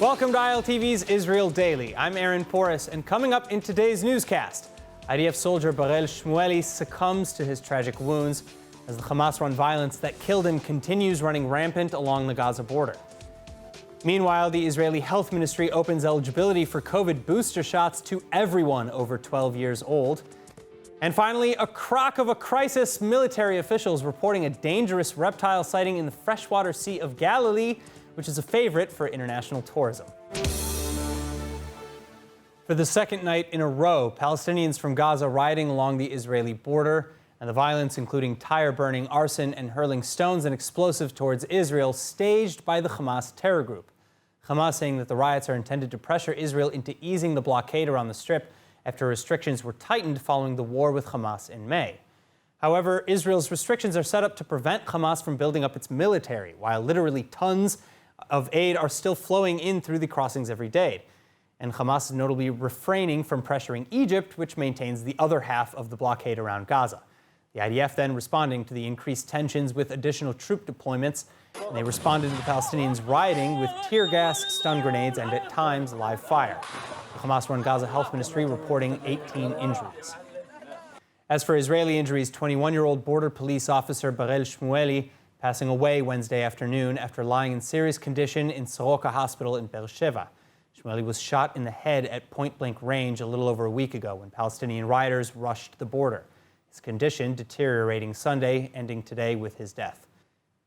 Welcome to ILTV's Israel Daily. I'm Aaron Porras, and coming up in today's newscast, IDF soldier Barel Shmueli succumbs to his tragic wounds as the Hamas-run violence that killed him continues running rampant along the Gaza border. Meanwhile, the Israeli Health Ministry opens eligibility for COVID booster shots to everyone over 12 years old. And finally, a croc of a crisis. Military officials reporting a dangerous reptile sighting in the freshwater Sea of Galilee, which is a favorite for international tourism. For the second night in a row, Palestinians from Gaza rioting along the Israeli border, and the violence, including tire burning, arson, and hurling stones and explosives towards Israel, staged by the Hamas terror group. Hamas saying that the riots are intended to pressure Israel into easing the blockade around the Strip after restrictions were tightened following the war with Hamas in May. However, Israel's restrictions are set up to prevent Hamas from building up its military, while literally tons of aid are still flowing in through the crossings every day. And Hamas is notably refraining from pressuring Egypt, which maintains the other half of the blockade around Gaza. The IDF then responding to the increased tensions with additional troop deployments, and they responded to the Palestinians rioting with tear gas, stun grenades, and at times live fire. The Hamas-run Gaza Health Ministry reporting 18 injuries. As for Israeli injuries, 21-year-old border police officer Barel Shmueli passing away Wednesday afternoon after lying in serious condition in Soroka Hospital in Beersheba. Shmueli was shot in the head at point-blank range a little over a week ago when Palestinian rioters rushed the border. His condition deteriorating Sunday, ending today with his death.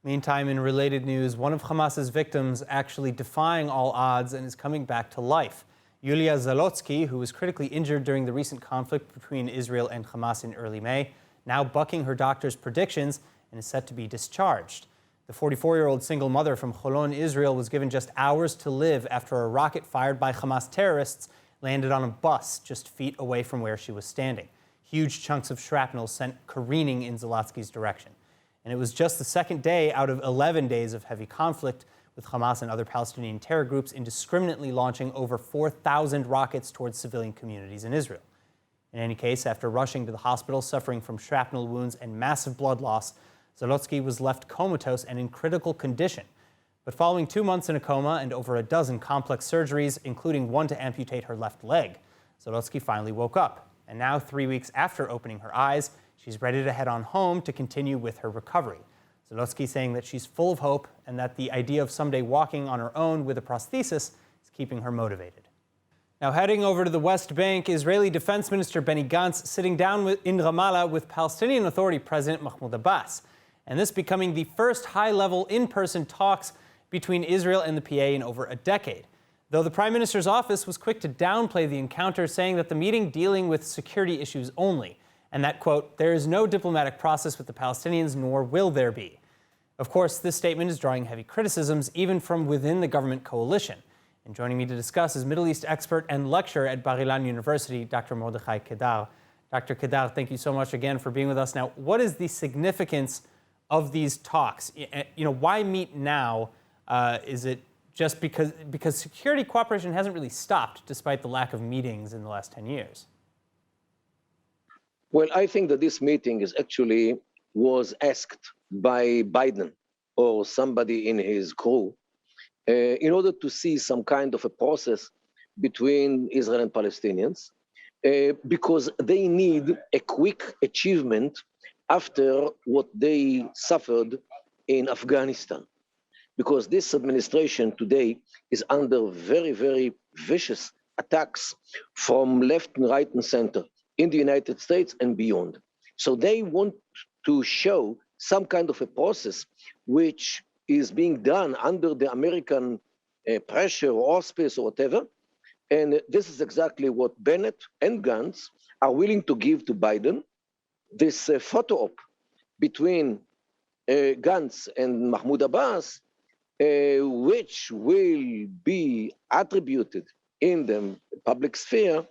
Meantime, in related news, one of Hamas's victims actually defying all odds and is coming back to life. Yulia Zalotsky, who was critically injured during the recent conflict between Israel and Hamas in early May, now bucking her doctor's predictions and is set to be discharged. The 44-year-old single mother from Holon, Israel, was given just hours to live after a rocket fired by Hamas terrorists landed on a bus just feet away from where she was standing. Huge chunks of shrapnel sent careening in Zalotsky's direction. And it was just the second day out of 11 days of heavy conflict, with Hamas and other Palestinian terror groups indiscriminately launching over 4,000 rockets towards civilian communities in Israel. In any case, after rushing to the hospital suffering from shrapnel wounds and massive blood loss, Zalotsky was left comatose and in critical condition. But following 2 months in a coma and over a dozen complex surgeries, including one to amputate her left leg, Zalotsky finally woke up. And now, 3 weeks after opening her eyes, she's ready to head on home to continue with her recovery. Zalotsky saying that she's full of hope and that the idea of someday walking on her own with a prosthesis is keeping her motivated. Now, heading over to the West Bank, Israeli Defense Minister Benny Gantz sitting down in Ramallah with Palestinian Authority President Mahmoud Abbas. And this becoming the first high-level in-person talks between Israel and the PA in over a decade. Though the Prime Minister's office was quick to downplay the encounter, saying that the meeting dealing with security issues only, and that, quote, there is no diplomatic process with the Palestinians, nor will there be. Of course, this statement is drawing heavy criticisms, even from within the government coalition. And joining me to discuss is Middle East expert and lecturer at Barel University, Dr. Mordechai Kedar. Dr. Kedar, thank you so much again for being with us. Now, what is the significance of these talks? Why meet now? Is it just because security cooperation hasn't really stopped despite the lack of meetings in the last 10 years? Well, I think that this meeting was asked by Biden or somebody in his crew in order to see some kind of a process between Israel and Palestinians because they need a quick achievement after what they suffered in Afghanistan. Because this administration today is under very, very vicious attacks from left and right and center in the United States and beyond. So they want to show some kind of a process which is being done under the American pressure or auspice or whatever. And this is exactly what Bennett and Gantz are willing to give to Biden, this photo op between Gantz and Mahmoud Abbas, which will be attributed in the public sphere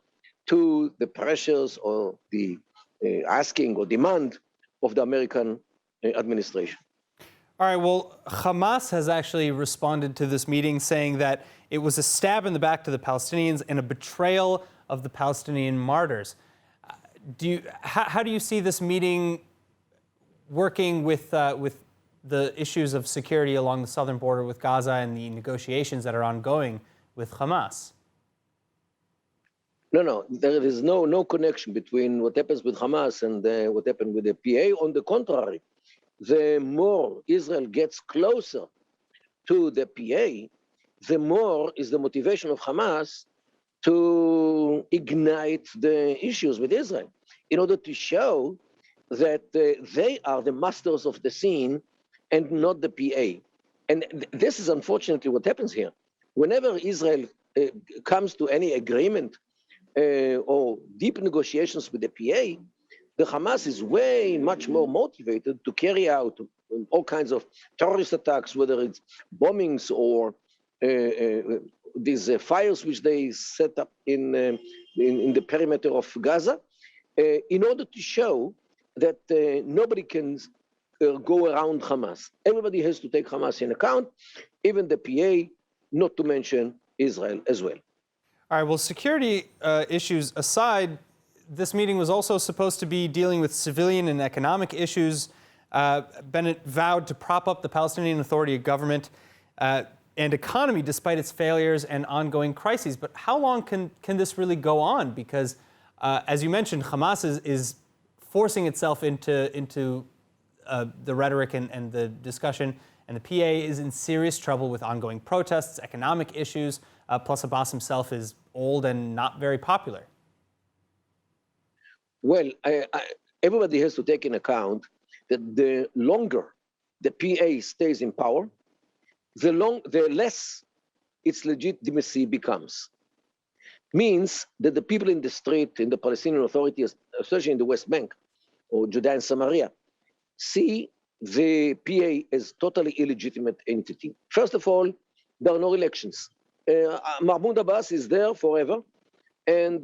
to the pressures or the asking or demand of the American administration. All right, well, Hamas has actually responded to this meeting saying that it was a stab in the back to the Palestinians and a betrayal of the Palestinian martyrs. How do you see this meeting working with the issues of security along the southern border with Gaza and the negotiations that are ongoing with Hamas. No, there is no connection between what happens with Hamas and what happened with the PA. On the contrary, the more Israel gets closer to the PA, the more is the motivation of Hamas to ignite the issues with Israel in order to show that they are the masters of the scene and not the PA. And this is unfortunately what happens here. Whenever Israel comes to any agreement or deep negotiations with the PA, the Hamas is way much more motivated to carry out all kinds of terrorist attacks, whether it's bombings or these fires which they set up in the perimeter of Gaza, in order to show that nobody can go around Hamas. Everybody has to take Hamas in account, even the PA, not to mention Israel as well. All right, well, security issues aside, this meeting was also supposed to be dealing with civilian and economic issues. Bennett vowed to prop up the Palestinian Authority government and economy despite its failures and ongoing crises. But how long can this really go on? Because, as you mentioned, Hamas is forcing itself into the rhetoric and the discussion, and the PA is in serious trouble with ongoing protests, economic issues, plus Abbas himself is old and not very popular. Well, everybody has to take into account that the longer the PA stays in power, the less its legitimacy becomes. Means that the people in the street, in the Palestinian Authority, especially in the West Bank or Judea and Samaria, see the PA as totally illegitimate entity. First of all, there are no elections. Mahmoud Abbas is there forever, and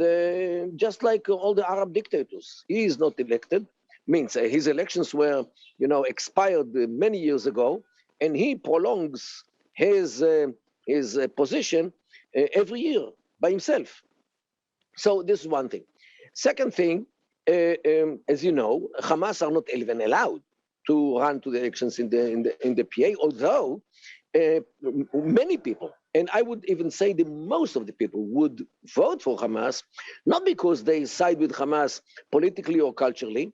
just like all the Arab dictators, he is not elected. Means his elections were, expired many years ago, and he prolongs his position every year by himself. So this is one thing. Second thing, as you know, Hamas are not even allowed to run to the elections in the PA, although many people, and I would even say the most of the people, would vote for Hamas, not because they side with Hamas politically or culturally,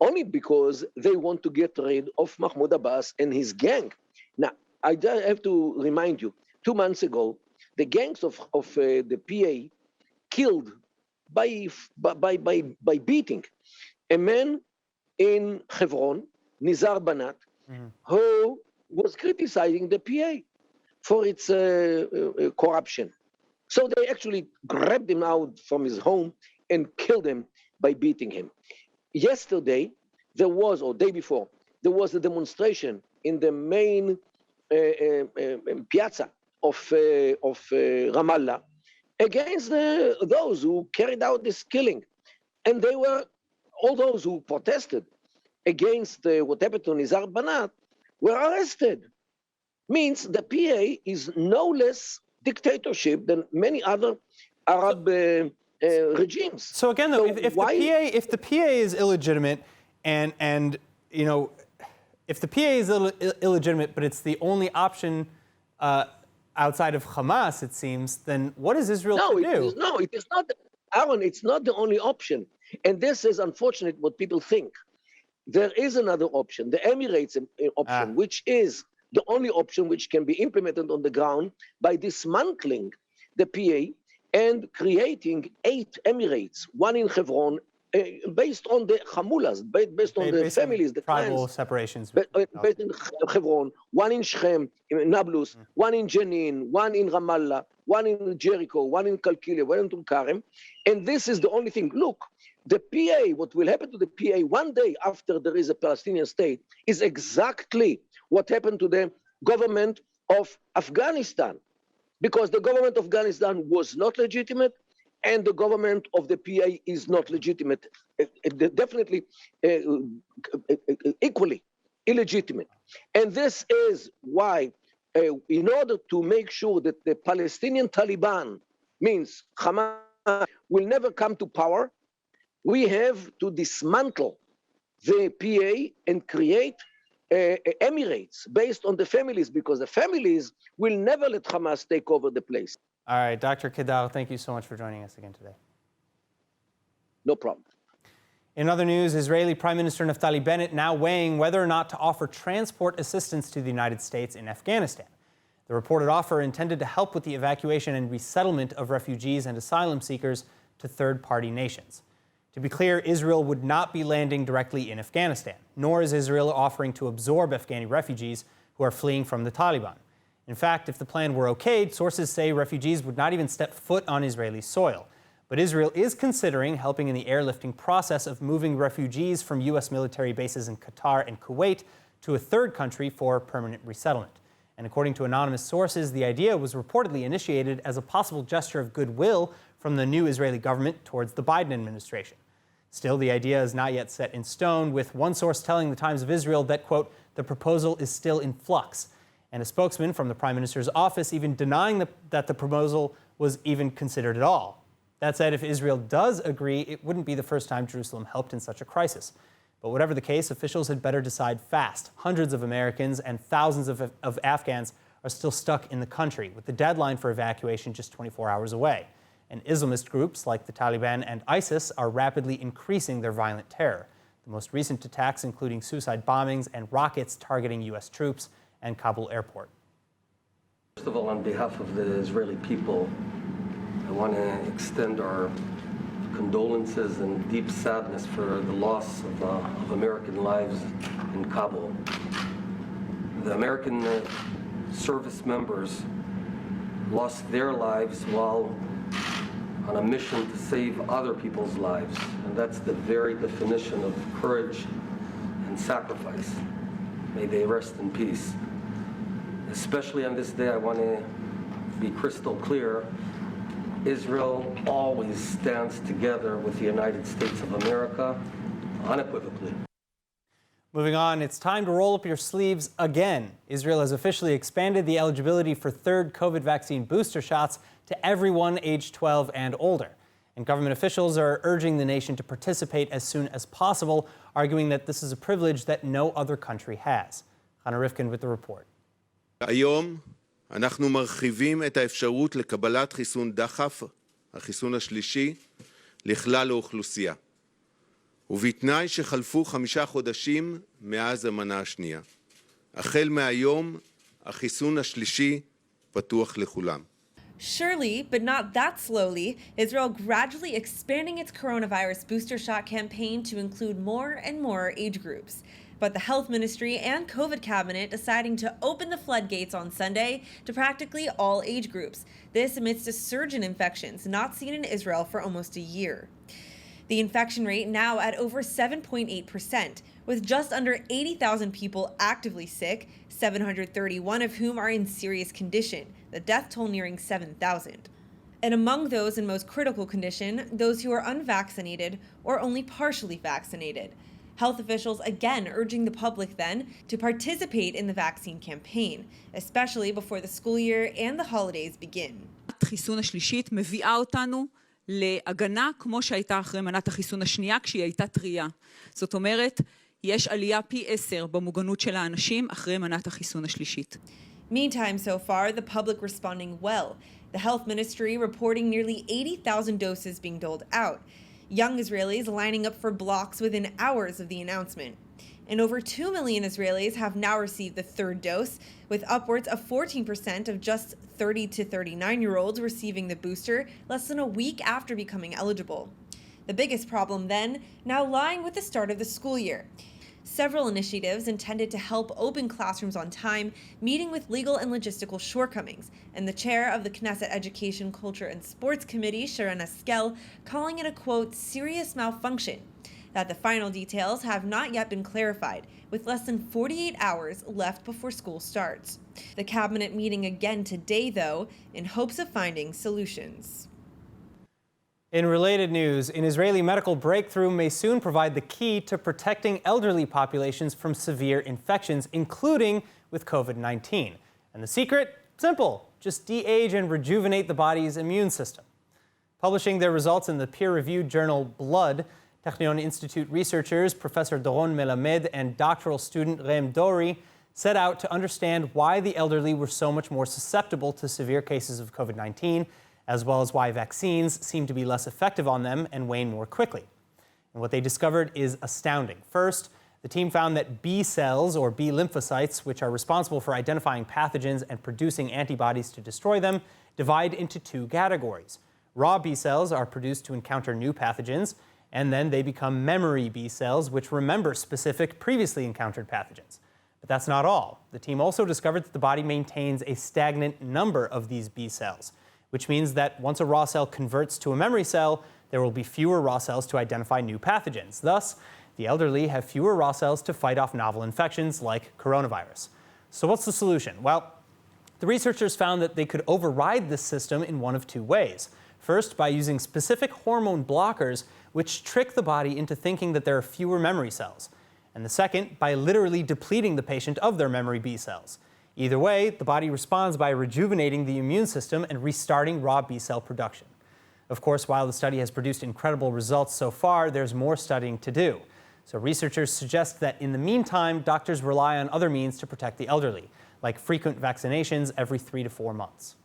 only because they want to get rid of Mahmoud Abbas and his gang. Now, I have to remind you, 2 months ago, the gangs of the PA killed by beating a man in Hebron, Nizar Banat, who was criticizing the PA for its corruption. So they actually grabbed him out from his home and killed him by beating him. Yesterday, there was, or day before, there was a demonstration in the main piazza of Ramallah against those who carried out this killing. And they were, all those who protested against what happened to Nizar Banat were arrested. Means the PA is no less dictatorship than many other Arab regimes. So again, though, if the PA is illegitimate, and if the PA is illegitimate, but it's the only option outside of Hamas, it seems, then what is Israel to do? No, it is not, Aaron. It's not the only option, and this is unfortunate. What people think, there is another option, the Emirates option, which is the only option which can be implemented on the ground by dismantling the PA and creating 8 Emirates, one in Hebron, based on the Hamulas, based on the families, the tribal clans, separations. based in Hebron, one in Shechem, in Nablus, one in Jenin, one in Ramallah, one in Jericho, one in Kalkilia, one in Tulkarem. And this is the only thing. Look, the PA, what will happen to the PA one day after there is a Palestinian state is exactly what happened to the government of Afghanistan, because the government of Afghanistan was not legitimate, and the government of the PA is not legitimate, definitely equally illegitimate. And this is why, in order to make sure that the Palestinian Taliban, means Hamas, will never come to power, we have to dismantle the PA and create emirates based on the families, because the families will never let Hamas take over the place. All right, Dr. Kedar, thank you so much for joining us again today. No problem. In other news, Israeli Prime Minister Naftali Bennett now weighing whether or not to offer transport assistance to the United States in Afghanistan. The reported offer intended to help with the evacuation and resettlement of refugees and asylum seekers to third-party nations. To be clear, Israel would not be landing directly in Afghanistan, nor is Israel offering to absorb Afghani refugees who are fleeing from the Taliban. In fact, if the plan were okayed, sources say refugees would not even step foot on Israeli soil. But Israel is considering helping in the airlifting process of moving refugees from U.S. military bases in Qatar and Kuwait to a third country for permanent resettlement. And according to anonymous sources, the idea was reportedly initiated as a possible gesture of goodwill from the new Israeli government towards the Biden administration. Still, the idea is not yet set in stone, with one source telling the Times of Israel that, quote, the proposal is still in flux. And a spokesman from the Prime Minister's office even denying that the proposal was even considered at all. That said, if Israel does agree, it wouldn't be the first time Jerusalem helped in such a crisis. But whatever the case, officials had better decide fast. Hundreds of Americans and thousands of Afghans are still stuck in the country, with the deadline for evacuation just 24 hours away. And Islamist groups like the Taliban and ISIS are rapidly increasing their violent terror. The most recent attacks including suicide bombings and rockets targeting U.S. troops and Kabul airport. First of all, on behalf of the Israeli people, I want to extend our condolences and deep sadness for the loss of American lives in Kabul. The American service members lost their lives while on a mission to save other people's lives. And that's the very definition of courage and sacrifice. May they rest in peace. Especially on this day, I want to be crystal clear. Israel always stands together with the United States of America, unequivocally. Moving on, it's time to roll up your sleeves again. Israel has officially expanded the eligibility for third COVID vaccine booster shots to everyone aged 12 and older. And government officials are urging the nation to participate as soon as possible, arguing that this is a privilege that no other country has. Hannah Rifkin with the report. היום אנחנו מרחיבים את האפשרות לקבלת חיסון דחף, החיסון השלישי, לכלל האוכלוסייה. ובתנאי שחלפו 5 חודשים מאז המנה השנייה. החל מהיום, החיסון השלישי פתוח לכולם. Surely, but not that slowly, Israel gradually expanding its coronavirus booster shot campaign to include more and more age groups. But the Health Ministry and COVID Cabinet deciding to open the floodgates on Sunday to practically all age groups. This amidst a surge in infections not seen in Israel for almost a year. The infection rate now at over 7.8%, with just under 80,000 people actively sick, 731 of whom are in serious condition, the death toll nearing 7,000. And among those in most critical condition, those who are unvaccinated or only partially vaccinated. Health officials again urging the public then to participate in the vaccine campaign, especially before the school year and the holidays begin. החיסון השלישית מביאה אותנו להגנה כמו שהייתה אחרי מנת החיסון השנייה כשהיא הייתה טרייה. זאת אומרת, יש עלייה פי 10 במוגנות של האנשים אחרי מנת החיסון השלישית. Meantime, so far, the public responding well. The health ministry reporting nearly 80,000 doses being doled out. Young Israelis lining up for blocks within hours of the announcement. And over 2 million Israelis have now received the third dose, with upwards of 14% of just 30 to 39-year-olds receiving the booster less than a week after becoming eligible. The biggest problem then, now lying with the start of the school year. Several initiatives intended to help open classrooms on time, meeting with legal and logistical shortcomings, and the chair of the Knesset Education, Culture and Sports Committee, Sharon Haskel, calling it a, quote, serious malfunction. That the final details have not yet been clarified, with less than 48 hours left before school starts. The cabinet meeting again today, though, in hopes of finding solutions. In related news, an Israeli medical breakthrough may soon provide the key to protecting elderly populations from severe infections, including with COVID-19. And the secret? Simple. Just de-age and rejuvenate the body's immune system. Publishing their results in the peer-reviewed journal Blood, Technion Institute researchers Professor Doron Melamed and doctoral student Rem Dori set out to understand why the elderly were so much more susceptible to severe cases of COVID-19, as well as why vaccines seem to be less effective on them and wane more quickly. And what they discovered is astounding. First, the team found that B cells, or B lymphocytes, which are responsible for identifying pathogens and producing antibodies to destroy them, divide into two categories. Raw B cells are produced to encounter new pathogens, and then they become memory B cells, which remember specific previously encountered pathogens. But that's not all. The team also discovered that the body maintains a stagnant number of these B cells, which means that once a raw cell converts to a memory cell, there will be fewer raw cells to identify new pathogens. Thus, the elderly have fewer raw cells to fight off novel infections like coronavirus. So what's the solution? Well, the researchers found that they could override this system in one of two ways. First, by using specific hormone blockers, which trick the body into thinking that there are fewer memory cells. And the second, by literally depleting the patient of their memory B cells. Either way, the body responds by rejuvenating the immune system and restarting raw B cell production. Of course, while the study has produced incredible results so far, there's more studying to do. So researchers suggest that in the meantime, doctors rely on other means to protect the elderly, like frequent vaccinations every 3 to 4 months.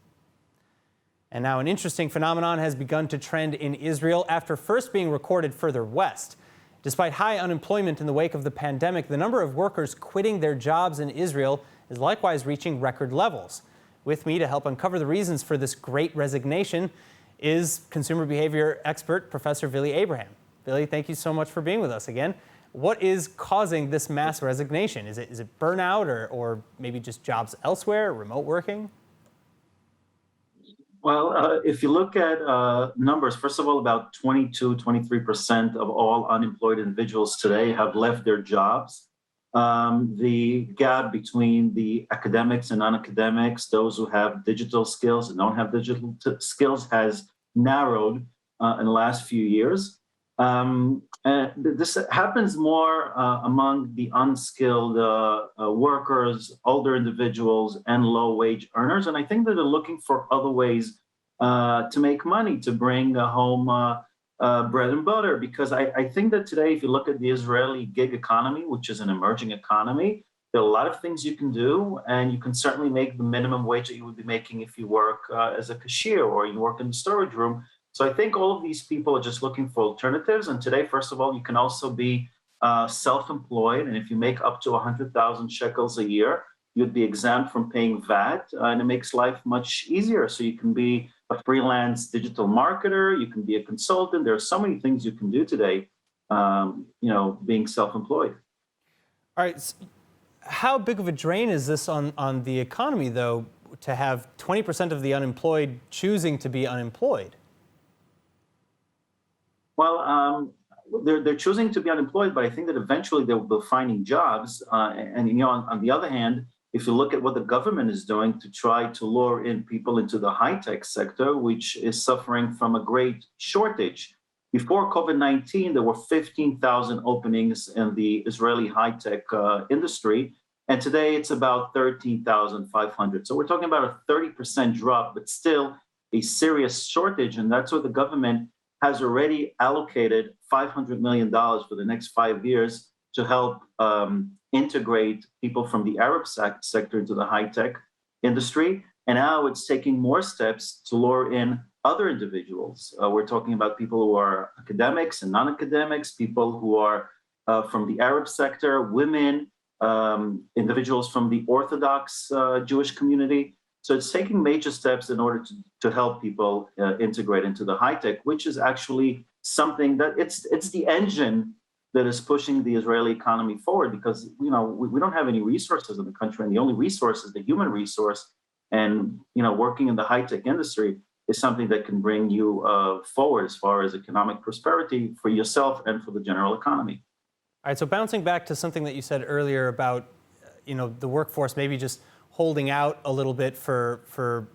And now an interesting phenomenon has begun to trend in Israel after first being recorded further west. Despite high unemployment in the wake of the pandemic, the number of workers quitting their jobs in Israel is likewise reaching record levels. With me to help uncover the reasons for this great resignation is consumer behavior expert Professor Vili Abraham. Vili, thank you so much for being with us again. What is causing this mass resignation? Is it burnout or maybe just jobs elsewhere, remote working? Well, if you look at numbers, first of all, about 23% of all unemployed individuals today have left their jobs. The gap between the academics and non-academics, those who have digital skills and don't have digital skills, has narrowed in the last few years. And this happens more among the unskilled workers, older individuals, and low-wage earners. And I think that they're looking for other ways to make money, to bring home bread and butter. Because I think that today, if you look at the Israeli gig economy, which is an emerging economy, there are a lot of things you can do, and you can certainly make the minimum wage that you would be making if you work as a cashier or you work in the storage room. So I think all of these people are just looking for alternatives. And today, first of all, you can also be self-employed. And if you make up to 100,000 shekels a year, you'd be exempt from paying VAT. And it makes life much easier. So you can be a freelance digital marketer. You can be a consultant. There are so many things you can do today, being self-employed. All right. So how big of a drain is this on the economy, though, to have 20% of the unemployed choosing to be unemployed? Well, they're choosing to be unemployed, but I think that eventually they'll be finding jobs. On the other hand, if you look at what the government is doing to try to lure in people into the high-tech sector, which is suffering from a great shortage. Before COVID-19, there were 15,000 openings in the Israeli high-tech industry, and today it's about 13,500. So we're talking about a 30% drop, but still a serious shortage, and that's what the government has already allocated $500 million for the next 5 years to help integrate people from the Arab sector into the high-tech industry. And now it's taking more steps to lure in other individuals. We're talking about people who are academics and non-academics, people who are from the Arab sector, women, individuals from the Orthodox Jewish community. So it's taking major steps in order to help people integrate into the high-tech, which is actually something that it's the engine that is pushing the Israeli economy forward, because we don't have any resources in the country, and the only resource is the human resource. And working in the high-tech industry is something that can bring you forward as far as economic prosperity for yourself and for the general economy. All right, so bouncing back to something that you said earlier about the workforce maybe just holding out a little bit for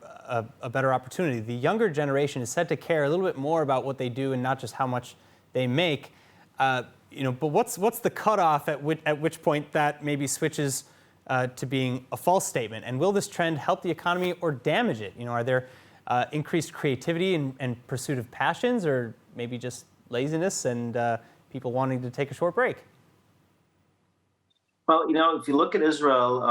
a better opportunity. The younger generation is said to care a little bit more about what they do and not just how much they make. But what's the cutoff at which point that maybe switches to being a false statement? And will this trend help the economy or damage it? Are there increased creativity and pursuit of passions, or maybe just laziness and people wanting to take a short break. Well, if you look at Israel,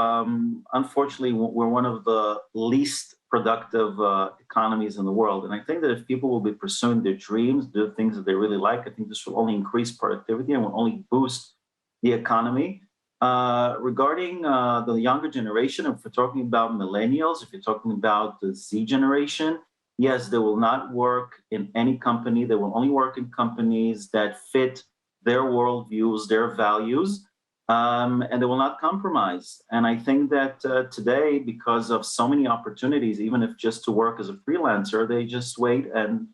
unfortunately, we're one of the least productive economies in the world. And I think that if people will be pursuing their dreams, do things that they really like, I think this will only increase productivity and will only boost the economy. Regarding the younger generation, if we're talking about millennials, if you're talking about the Z generation, yes, they will not work in any company. They will only work in companies that fit their worldviews, their values. And they will not compromise. And I think that today, because of so many opportunities, even if just to work as a freelancer, they just wait and,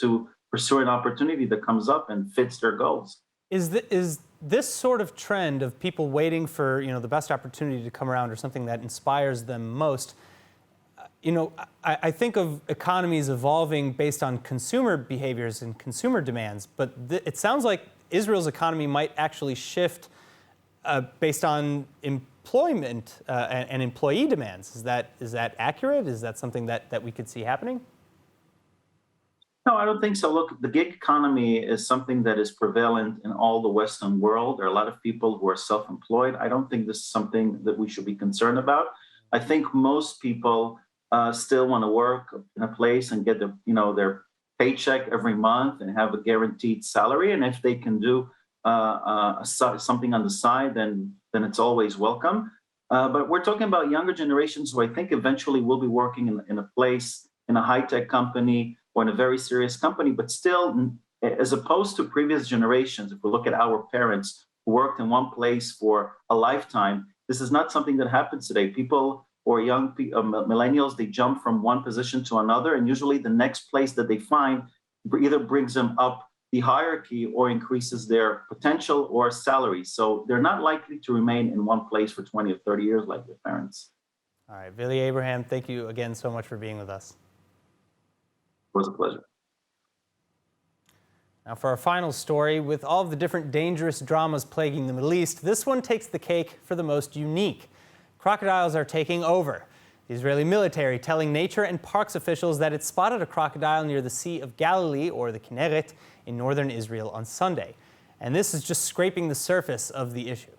to pursue an opportunity that comes up and fits their goals. Is this sort of trend of people waiting for, the best opportunity to come around or something that inspires them most? I think of economies evolving based on consumer behaviors and consumer demands, but it sounds like Israel's economy might actually shift based on employment and employee demands. Is that accurate? Is that something that we could see happening? No, I don't think so. Look, the gig economy is something that is prevalent in all the Western world. There are a lot of people who are self-employed. I don't think this is something that we should be concerned about. I think most people still want to work in a place and get their paycheck every month and have a guaranteed salary. And if they can do something on the side, then it's always welcome. But we're talking about younger generations who I think eventually will be working in a place, in a high-tech company or in a very serious company, but still, as opposed to previous generations, if we look at our parents who worked in one place for a lifetime, this is not something that happens today. People or young millennials, they jump from one position to another, and usually the next place that they find either brings them up the hierarchy or increases their potential or salary. So they're not likely to remain in one place for 20 or 30 years like their parents. All right, Billy Abraham, thank you again so much for being with us. It was a pleasure. Now for our final story, with all of the different dangerous dramas plaguing the Middle East, this one takes the cake for the most unique. Crocodiles are taking over. The Israeli military telling nature and parks officials that it spotted a crocodile near the Sea of Galilee, or the Kinneret, in northern Israel on Sunday. And this is just scraping the surface of the issue.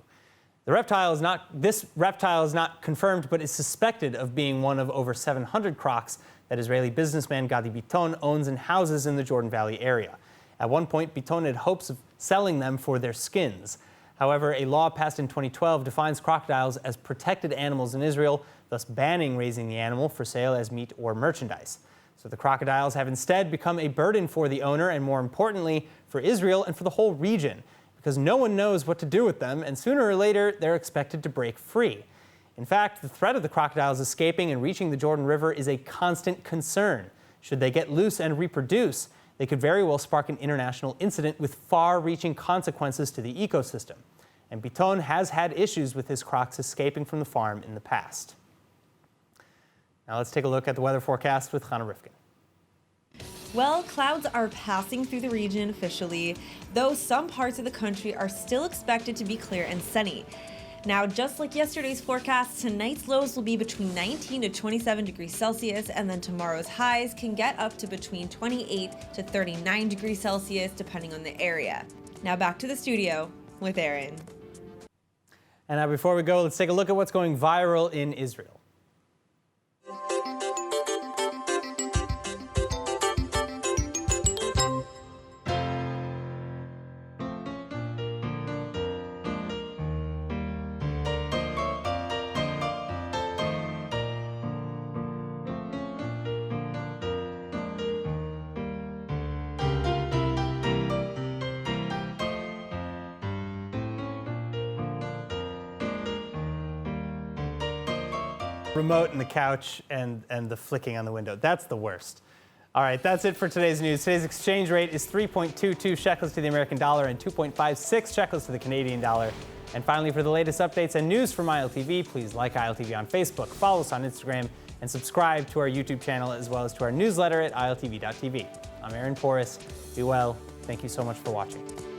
This reptile is not confirmed, but is suspected of being one of over 700 crocs that Israeli businessman Gadi Biton owns and houses in the Jordan Valley area. At one point, Biton had hopes of selling them for their skins. However, a law passed in 2012 defines crocodiles as protected animals in Israel, thus banning raising the animal for sale as meat or merchandise. So the crocodiles have instead become a burden for the owner and, more importantly, for Israel and for the whole region, because no one knows what to do with them, and sooner or later, they're expected to break free. In fact, the threat of the crocodiles escaping and reaching the Jordan River is a constant concern. Should they get loose and reproduce, they could very well spark an international incident with far-reaching consequences to the ecosystem. And Biton has had issues with his crocs escaping from the farm in the past. Now let's take a look at the weather forecast with Hannah Rifkin. Well, clouds are passing through the region officially, though some parts of the country are still expected to be clear and sunny. Now, just like yesterday's forecast, tonight's lows will be between 19 to 27 degrees Celsius, and then tomorrow's highs can get up to between 28 to 39 degrees Celsius, depending on the area. Now back to the studio with Aaron. And now before we go, let's take a look at what's going viral in Israel. Remote and the couch and the flicking on the window. That's the worst. All right, that's it for today's news. Today's exchange rate is 3.22 shekels to the American dollar and 2.56 shekels to the Canadian dollar. And finally, for the latest updates and news from ILTV, please like ILTV on Facebook, follow us on Instagram, and subscribe to our YouTube channel as well as to our newsletter at iltv.tv. I'm Aaron Porras. Be well. Thank you so much for watching.